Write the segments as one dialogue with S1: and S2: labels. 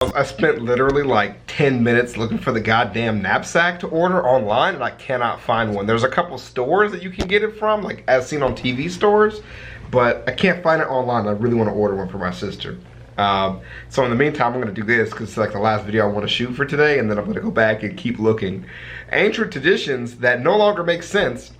S1: I spent literally like 10 minutes looking for the goddamn knapsack to order online, and I cannot find one. There's a couple stores that you can get it from, like as seen on TV stores, but I can't find it online. I really want to order one for my sister. So in the meantime, I'm going to do this because it's like the last video I want to shoot for today, and then I'm going to go back and keep looking. Ancient traditions that no longer make sense,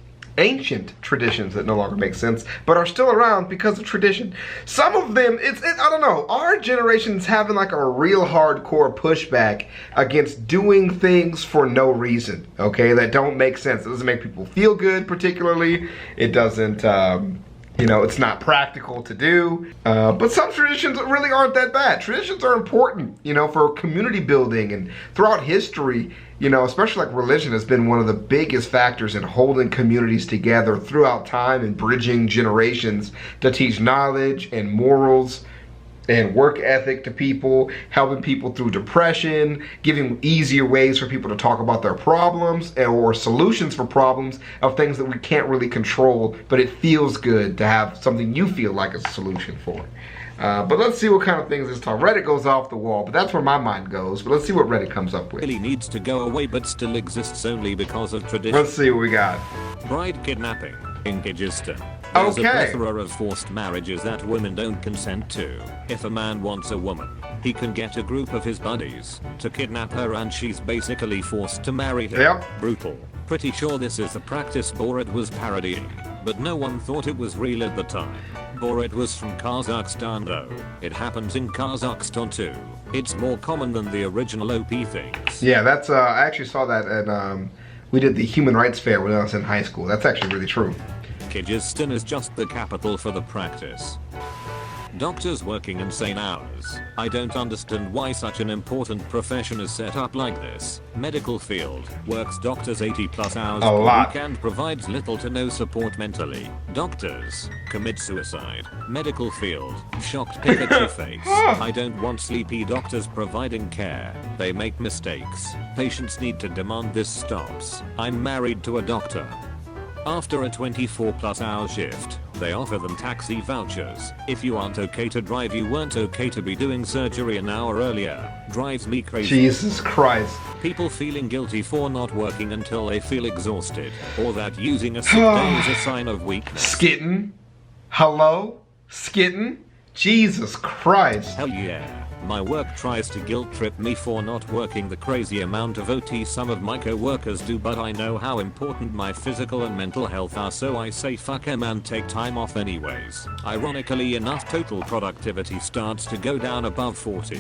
S1: but are still around because of tradition. Some of them, I don't know, our generation's having like a real hardcore pushback against doing things for no reason, okay, that don't make sense. It doesn't make people feel good particularly. It doesn't, you know, it's not practical to do. But some traditions really aren't that bad. Traditions are important, you know, for community building, and throughout history, you know, especially like religion has been one of the biggest factors in holding communities together throughout time and bridging generations to teach knowledge and morals and work ethic to people, helping people through depression, giving easier ways for people to talk about their problems or solutions for problems of things that we can't really control, but it feels good to have something you feel like a solution for. But let's see what kind of things this time. Reddit goes off the wall, but that's where my mind goes. But let's see what Reddit comes up with.
S2: Really needs to go away, but still exists only because of tradition.
S1: Let's see what we got.
S2: Bride kidnapping in Kyrgyzstan. There's a plethora of forced marriages that women don't consent to. If a man wants a woman, he can get a group of his buddies to kidnap her, and she's basically forced to marry him.
S1: Yep.
S2: Brutal. Pretty sure this is the practice Borat was parodying, but no one thought it was real at the time. Borat was from Kazakhstan though. It happens in Kazakhstan too. It's more common than the original OP things.
S1: Yeah, that's I actually saw that at we did the Human Rights Fair when I was in high school. That's actually really true.
S2: Kyrgyzstan is just the capital for the practice. Doctors working insane hours. I don't understand why such an important profession is set up like this. Medical field works doctors 80+ hours per week and provides little to no support mentally. Doctors commit suicide. Medical field shocked Pikachu face. I don't want sleepy doctors providing care. They make mistakes. Patients need to demand this stops. I'm married to a doctor. After a 24+ hour shift, they offer them taxi vouchers. If you aren't okay to drive, you weren't okay to be doing surgery an hour earlier. Drives me crazy.
S1: Jesus Christ.
S2: People feeling guilty for not working until they feel exhausted, or that using a sick day is a sign of weakness.
S1: Skittin'? Hello? Skittin'? Jesus Christ.
S2: Hell yeah. My work tries to guilt trip me for not working the crazy amount of OT some of my co-workers do, but I know how important my physical and mental health are, so I say fuck 'em and take time off anyways. Ironically enough, total productivity starts to go down above 40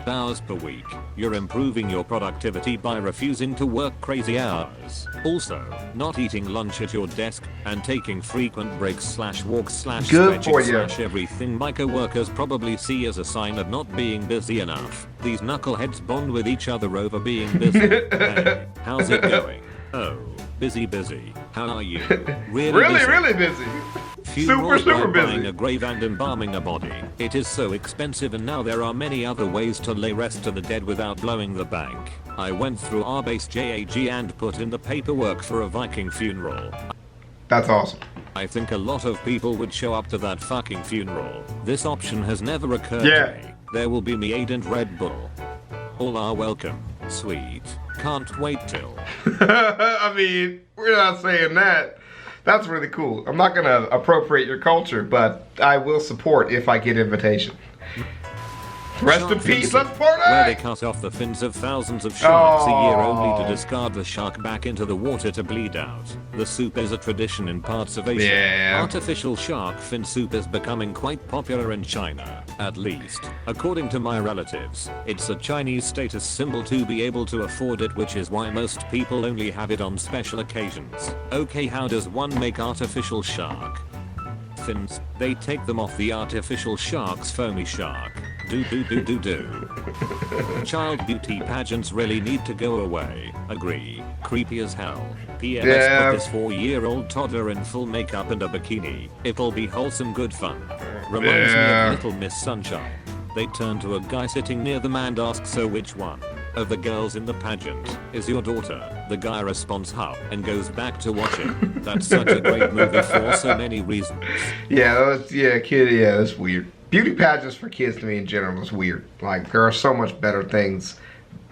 S2: hours per week. You're improving your productivity by refusing to work crazy hours. Also, not eating lunch at your desk and taking frequent breaks / walks / stretching / everything my co-workers probably see as a sign of not being busy enough. These knuckleheads bond with each other over being busy. Hey, how's it going? Oh, busy. How are you? Really busy. Funeral,
S1: super busy.
S2: Buying a grave and embalming a body. It is so expensive, and now there are many other ways to lay rest to the dead without blowing the bank. I went through our base JAG and put in the paperwork for a Viking funeral.
S1: That's awesome.
S2: I think a lot of people would show up to that fucking funeral. This option has never occurred to me. There will be mead and Red Bull. All are welcome. Sweet. Can't wait till.
S1: I mean, we're not saying that. That's really cool. I'm not gonna appropriate your culture, but I will support if I get invitation. Rest in peace, let's party!
S2: Where they cut off the fins of thousands of sharks a year only to discard the shark back into the water to bleed out. The soup is a tradition in parts of Asia.
S1: Yeah.
S2: Artificial shark fin soup is becoming quite popular in China, at least, according to my relatives. It's a Chinese status symbol to be able to afford it, which is why most people only have it on special occasions. Okay, how does one make artificial shark fins? They take them off the artificial shark's foamy shark. Do. Child beauty pageants really need to go away. Agree. Creepy as hell. PMS put this 4-year-old toddler in full makeup and a bikini. It'll be wholesome good fun. Reminds me of Little Miss Sunshine. They turn to a guy sitting near them and ask, so which one of the girls in the pageant is your daughter? The guy responds, how, and goes back to watching. That's such a great movie for so many reasons.
S1: That's weird. beauty pageants for kids to me in general is weird. Like, there are so much better things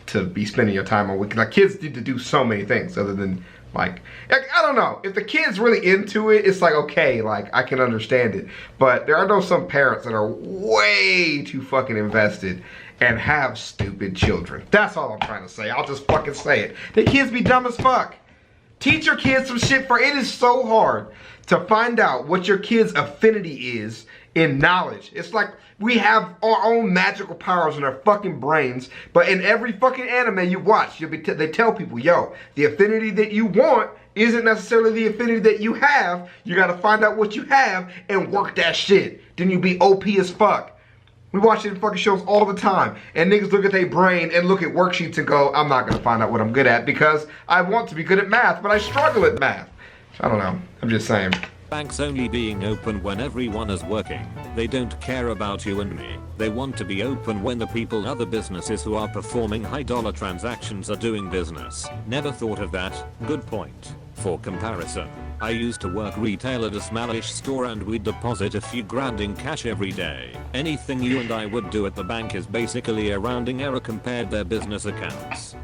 S1: to be spending your time on. Like, kids need to do so many things other than, like, I don't know. If the kid's really into it, it's like, okay, like, I can understand it. But there are some parents that are way too fucking invested and have stupid children. That's all I'm trying to say. I'll just fucking say it. The kids be dumb as fuck. Teach your kids some shit, for it is so hard to find out what your kid's affinity is in knowledge. It's like we have our own magical powers in our fucking brains, but in every fucking anime you watch, they tell people, yo, the affinity that you want isn't necessarily the affinity that you have. You gotta find out what you have and work that shit. Then you be OP as fuck. We watch it in fucking shows all the time, and niggas look at their brain and look at worksheets and go, I'm not gonna find out what I'm good at because I want to be good at math, but I struggle at math. I don't know. I'm just saying.
S2: Banks only being open when everyone is working. They don't care about you and me. They want to be open when the other businesses who are performing high dollar transactions are doing business. Never thought of that. Good point. For comparison, I used to work retail at a smallish store and we'd deposit a few grand in cash every day. Anything you and I would do at the bank is basically a rounding error compared their business accounts.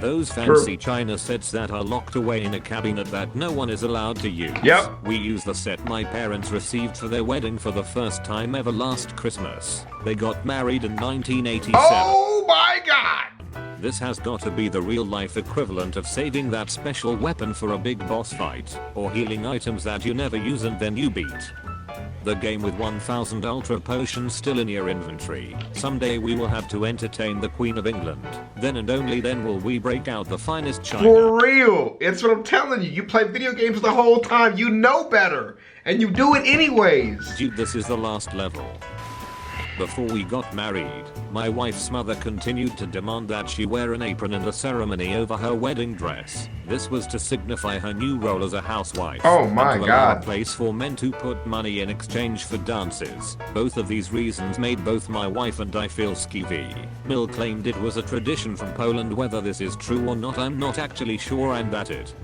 S2: Those fancy China sets that are locked away in a cabinet that no one is allowed to use.
S1: Yep.
S2: We use the set my parents received for their wedding for the first time ever last Christmas. They got married in 1987.
S1: Oh my god!
S2: This has got to be the real life equivalent of saving that special weapon for a big boss fight, or healing items that you never use and then you beat. The game with 1000 ultra potions still in your inventory. Someday we will have to entertain the Queen of England. Then and only then will we break out the finest china.
S1: For real. It's what I'm telling you. You play video games the whole time. You know better. And you do it anyways.
S2: Dude, this is the last level. Before we got married, my wife's mother continued to demand that she wear an apron in the ceremony over her wedding dress. This was to signify her new role as a housewife.
S1: Oh my
S2: and to allow
S1: god.
S2: a place for men to put money in exchange for dances. Both of these reasons made both my wife and I feel skeevy. Mill claimed it was a tradition from Poland. Whether this is true or not, I'm not actually sure, and that it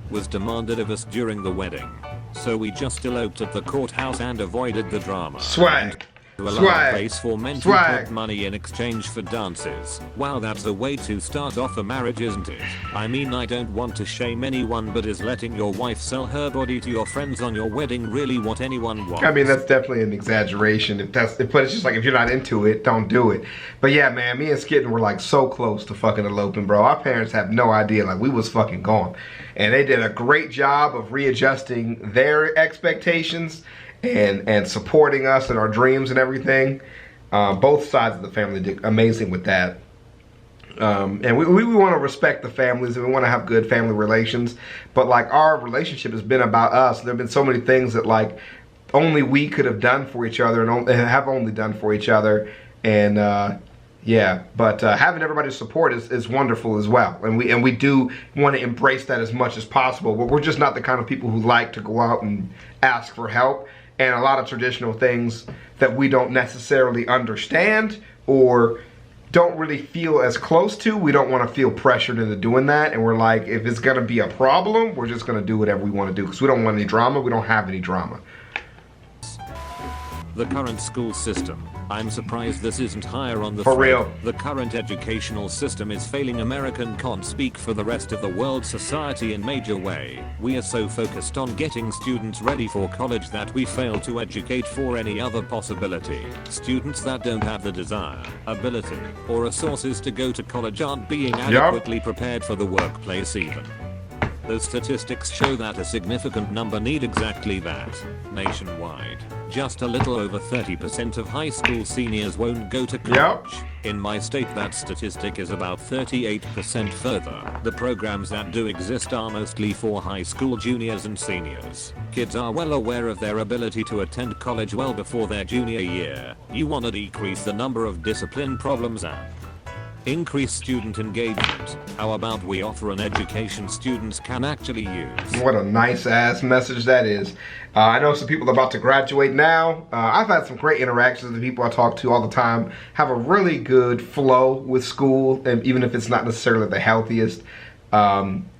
S2: was demanded of us during the wedding. So we just eloped at the courthouse and avoided the drama.
S1: Swag.
S2: To allow a place for men to put money in exchange for dances. Wow, that's a way to start off a marriage, isn't it? I mean, I don't want to shame anyone, but is letting your wife sell her body to your friends on your wedding really what anyone wants?
S1: I mean, that's definitely an exaggeration. But it's just like, if you're not into it, don't do it. But yeah, man, me and Skitten were like so close to fucking eloping, bro. Our parents have no idea. Like, we was fucking gone. And they did a great job of readjusting their expectations and supporting us in our dreams and everything. Both sides of the family did amazing with that. And we want to respect the families and we want to have good family relations. But like, our relationship has been about us. There have been so many things that like only we could have done for each other and have only done for each other. And yeah, but having everybody's support is wonderful as well. And we do want to embrace that as much as possible. But we're just not the kind of people who like to go out and ask for help. And a lot of traditional things that we don't necessarily understand or don't really feel as close to, we don't want to feel pressured into doing that. And we're like, if it's going to be a problem, we're just going to do whatever we want to do. Because we don't want any drama. We don't have any drama.
S2: The current school system. I'm surprised this isn't higher on the
S1: For
S2: thread.
S1: real.
S2: The current educational system is failing. American can't speak for the rest of the world society in major way. We are so focused on getting students ready for college that we fail to educate for any other possibility. Students that don't have the desire, ability, or resources to go to college aren't being adequately prepared for the workplace even. Those statistics show that a significant number need exactly that. Nationwide, just a little over 30% of high school seniors won't go to college. In my state, that statistic is about 38% further. The programs that do exist are mostly for high school juniors and seniors. Kids are well aware of their ability to attend college well before their junior year. You want to decrease the number of discipline problems and increase student engagement. How about we offer an education students can actually use?
S1: What a nice ass message that is. I know some people are about to graduate now. I've had some great interactions with the people I talk to all the time. Have a really good flow with school, and even if it's not necessarily the healthiest.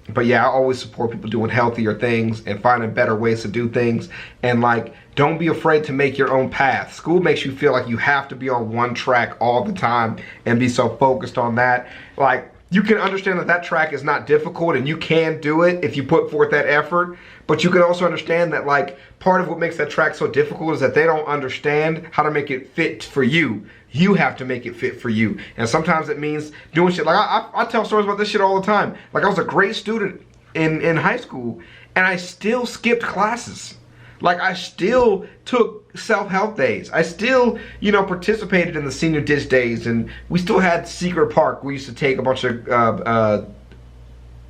S1: But yeah, I always support people doing healthier things and finding better ways to do things. And like, don't be afraid to make your own path. School makes you feel like you have to be on one track all the time and be so focused on that. Like, you can understand that that track is not difficult and you can do it if you put forth that effort. But you can also understand that like part of what makes that track so difficult is that they don't understand how to make it fit for you. You have to make it fit for you. And sometimes it means doing shit. Like I tell stories about this shit all the time. Like I was a great student in high school and I still skipped classes. Like I still took self-help days. I still, participated in the senior ditch days, and we still had secret park. We used to take a bunch of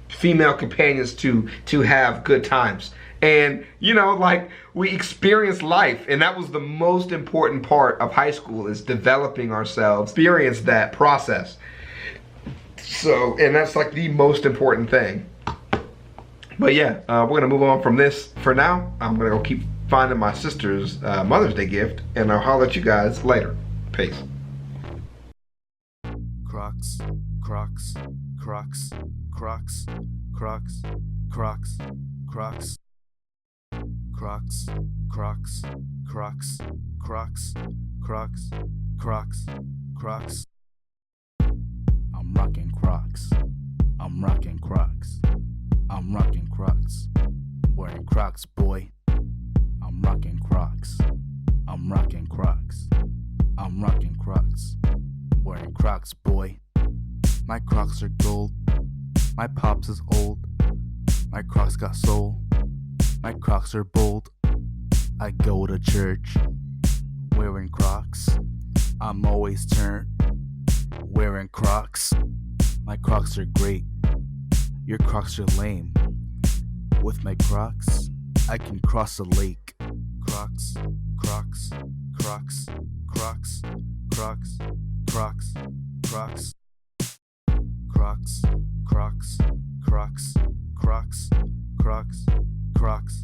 S1: female companions to have good times. And, like we experienced life, and that was the most important part of high school, is developing ourselves, experience that process. So, and that's like the most important thing. But yeah, we're gonna move on from this for now. I'm gonna go keep finding my sister's Mother's Day gift, and I'll holler at you guys later. Peace.
S3: Crocs, Crocs, Crocs, Crocs, Crocs, Crocs, Crocs, Crocs, Crocs, Crocs, Crocs, Crocs, Crocs, Crocs. I'm rocking Crocs. I'm rocking Crocs. I'm rocking Crocs. Wearing Crocs, boy. I'm rocking Crocs. I'm rocking Crocs. I'm rocking Crocs. Wearing Crocs, boy. My Crocs are gold. My pops is old. My Crocs got soul. My Crocs are bold. I go to church wearing Crocs. I'm always turned wearing Crocs. My Crocs are great. Your Crocs are lame. With my Crocs, I can cross a lake. Crocs, Crocs, Crocs, Crocs, Crocs, Crocs, Crocs, Crocs, Crocs, Crocs, Crocs, Crocs, Crocs.